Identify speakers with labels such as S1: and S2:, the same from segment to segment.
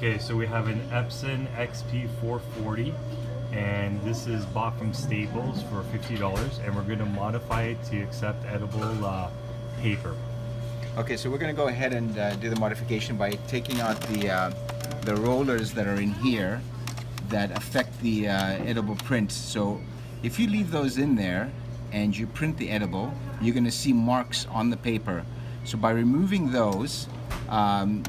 S1: Okay, so we have an Epson XP440, and this is bought from Staples for $50, and we're going to modify it to accept edible paper.
S2: Okay, so we're going to go ahead and do the modification by taking out the rollers that are in here that affect the edible print. So if you leave those in there and you print the edible, you're going to see marks on the paper. So by removing those,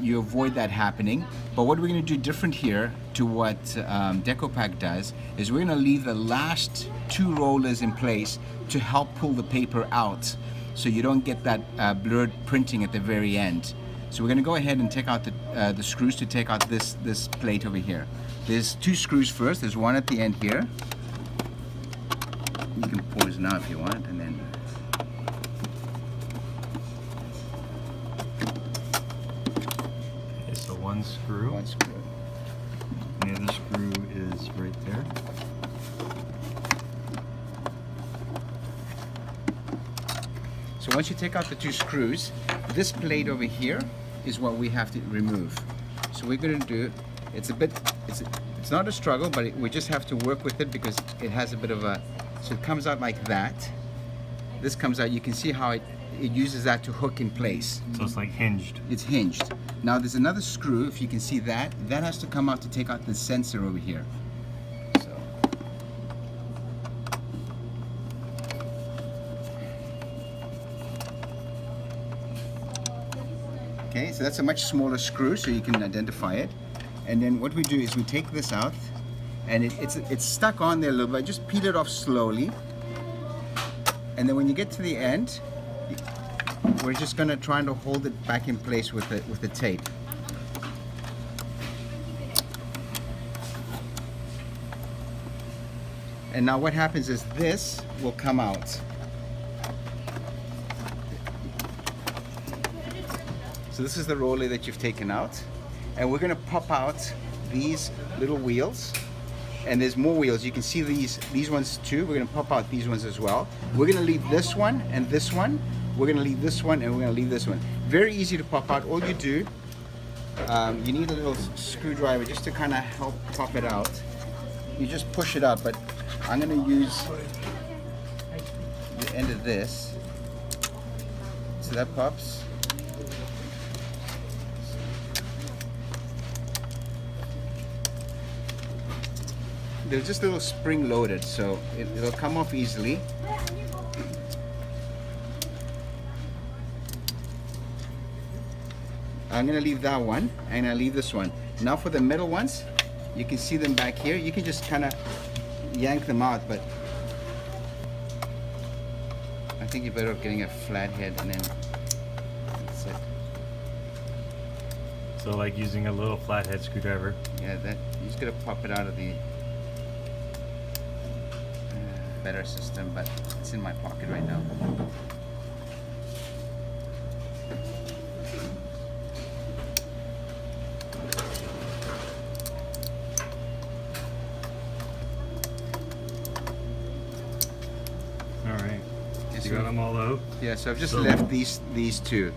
S2: you avoid that happening. But what we're going to do different here to what DecoPack does is we're going to leave the last two rollers in place to help pull the paper out, so you don't get that blurred printing at the very end. So we're going to go ahead and take out the screws to take out this plate over here. There's two screws first. There's one at the end here. You can pause now if you want, and then
S1: one screw.
S2: One screw.
S1: And the other screw is right there.
S2: So once you take out the two screws, this plate over here is what we have to remove. So we're going to do, it's not a struggle, but we just have to work with it because it has a bit of a, so it comes out like that. This comes out, you can see how it uses that to hook in place.
S1: So it's like hinged.
S2: It's hinged. Now there's another screw, if you can see that has to come out to take out the sensor over here. So. Okay, so that's a much smaller screw, so you can identify it. And then what we do is we take this out, and it's stuck on there a little bit. Just peel it off slowly. And then when you get to the end, we're just going to try to hold it back in place with the tape. And now what happens is this will come out. So this is the roller that you've taken out, and we're going to pop out these little wheels. And there's more wheels. You can see these ones too. We're going to pop out these ones as well. We're going to leave this one and this one. We're going to leave this one, and we're going to leave this one. Very easy to pop out. All you do, you need a little screwdriver just to kind of help pop it out. You just push it up, but I'm going to use the end of this. So that pops. They're just a little spring loaded, so it'll come off easily. I'm going to leave that one, and I'll leave this one. Now for the middle ones, you can see them back here. You can just kind of yank them out, but I think you're better off getting a flat head, and then that's it.
S1: So like using a little flathead screwdriver.
S2: Yeah, that you just got to pop it out of the better system, but it's in my pocket right now.
S1: You got them all out?
S2: Yeah, so I've just left these two.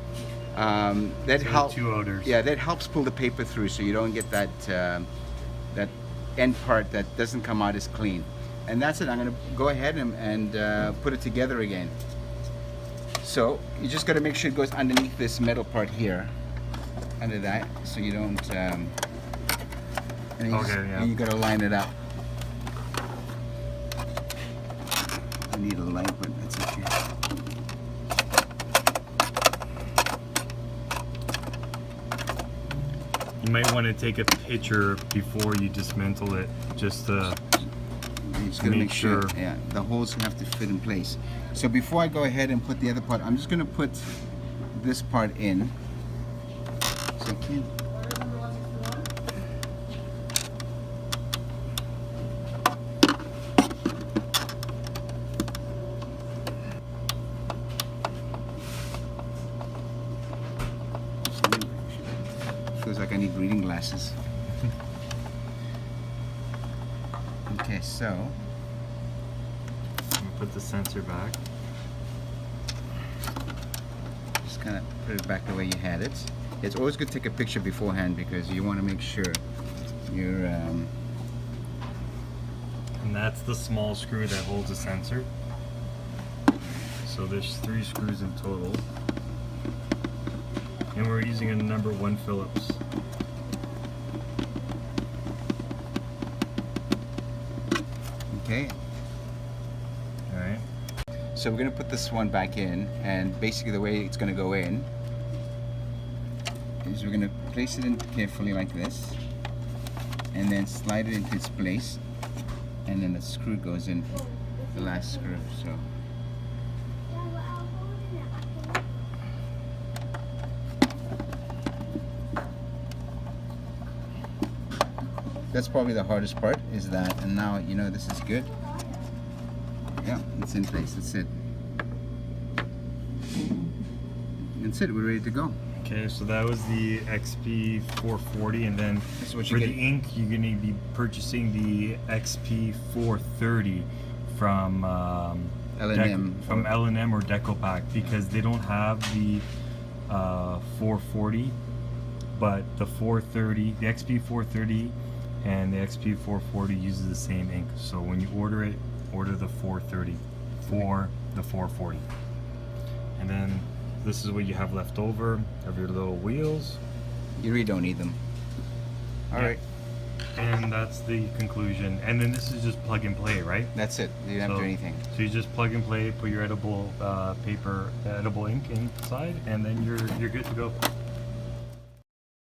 S2: That helps.
S1: Two odors.
S2: Yeah, that helps pull the paper through, so you don't get that that end part that doesn't come out as clean. And that's it. I'm going to go ahead and put it together again. So you just got to make sure it goes underneath this metal part here, under that, so you don't. And you got to line it up. I need a light, but that's okay.
S1: You might want to take a picture before you dismantle it, just to
S2: make sure. Yeah, the holes have to fit in place. So before I go ahead and put the other part, I'm just going to put this part in. So I can't. Feels like I need reading glasses. Okay, so
S1: put the sensor back.
S2: Just kind of put it back the way you had it. It's always good to take a picture beforehand because you want to make sure you're.
S1: And that's the small screw that holds the sensor. So there's 3 screws in total. And we're using a number 1 Phillips.
S2: Okay.
S1: Alright.
S2: So we're going to put this one back in, and basically the way it's going to go in is we're going to place it in carefully like this, and then slide it into its place, and then the screw goes in, the last screw. So that's probably the hardest part, is that, and now you know this is good. Yeah, it's in place. That's it. That's it. We're ready to go.
S1: Okay, so that was the XP440, and then
S2: This is what
S1: for
S2: you
S1: the
S2: get.
S1: ink, you're going to be purchasing the XP430 from
S2: L&M.
S1: from L&M or Decopac, because they don't have the 440, but the 430, the XP430 and the XP440 uses the same ink. So when you order it, order the 430 for the 440. And then this is what you have left over of your little wheels.
S2: You really don't need them. All
S1: Yeah.
S2: right.
S1: And that's the conclusion. And then this is just plug and play, right?
S2: That's it. You don't have to do anything.
S1: So you just plug and play, put your edible paper, edible ink inside, and then you're good to go.